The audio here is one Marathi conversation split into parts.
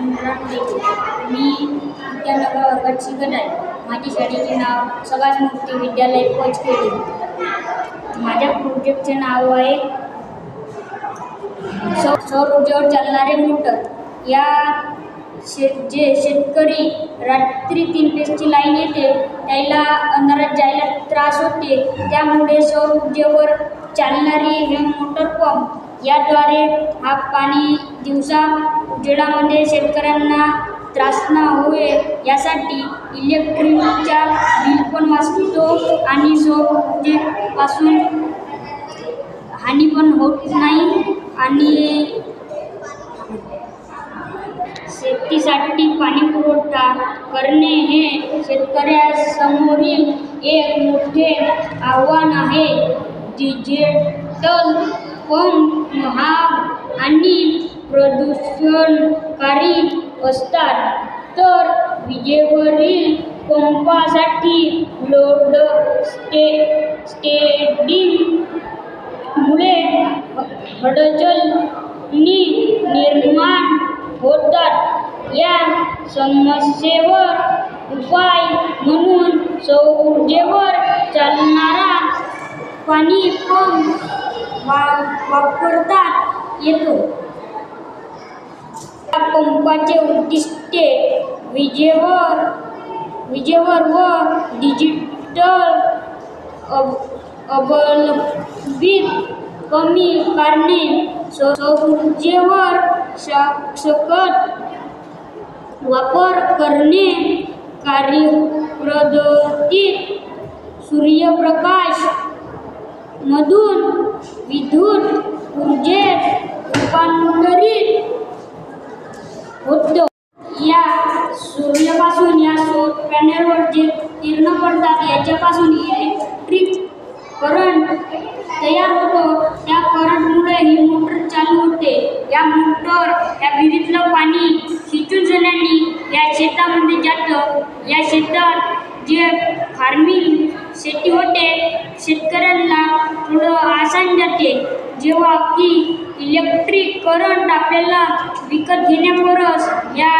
मी विद्यानगर वर्गात शिकत आहे. माझी शाळेचे नाव सवाज मुक्ती विद्यालय पोचखेडी. माझ्या प्रोजेक्टचे नाव आहे सौर ऊर्जेवर चालणारे मोटर. जे शेतकरी रात्री 3 फेजची लाईन येते त्याला अंधारात जायला त्रास होते, त्यामुळे सौर ऊर्जेवर चालणारी हे मोटर पंप याद्वारे हा पाणी दिवसा उजेडामध्ये शेतकऱ्यांना त्रास न होवे यासाठी इलेक्ट्रिकचा बिल पण वाचतो आणि सौर ऊर्जेपासून हानी पण होत नाही. आणि शेतीसाठी पाणी पुरवठा करणे हे शेतकऱ्यासमोरील एक मोठे आव्हान आहे. डिजिटल पंप महाग आणि प्रदूषणकारी असतात, तर विजेवरील पंपासाठी लोड शेडिंगमुळे अडचणी निर्माण होतात. या समस्येवर उपाय म्हणून सौर ऊर्जेवर चालणारा पाणी पंप वापरता येतो. या पंपाचे उद्दिष्ट विजेवर व डिजिटल अवलंबित कमी करणे, सौर ऊर्जेवर सकट वापर करणे, कार्यपद्धतीत सूर्यप्रकाश मधून विद्युत ऊर्जेत रूपांतरित होतो. या सूर्यापासून या सौर पॅनेलवर जे किरण पडतात याच्यापासून इलेक्ट्रिक करंट तयार होतो. त्या करंटमुळे ही मोटर चालू होते. या मोटर या विहिरीतलं पाणी सिंचन झाल्याने या शेतामध्ये जातं. या शेतात जे फार्मिंग शेती होते शेतकऱ्यांना थोडं आसान जाते. जेव्हा की इलेक्ट्रिक करंट आपल्याला विकत घेण्यावरच या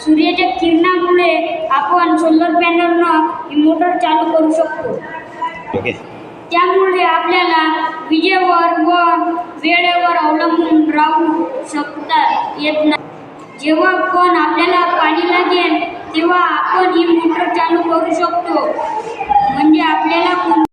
सूर्याच्या किरणामुळे आपण सोलर पॅनलनं ही मोटर चालू करू शकतो. त्यामुळे आपल्याला विजेवर व वेळेवर अवलंबून राहू शकता येत नाही. जेव्हा पण आपल्याला पाणी लागेल तेव्हा आपण ही मोटर चालू करू शकतो. म्हणजे आपल्याला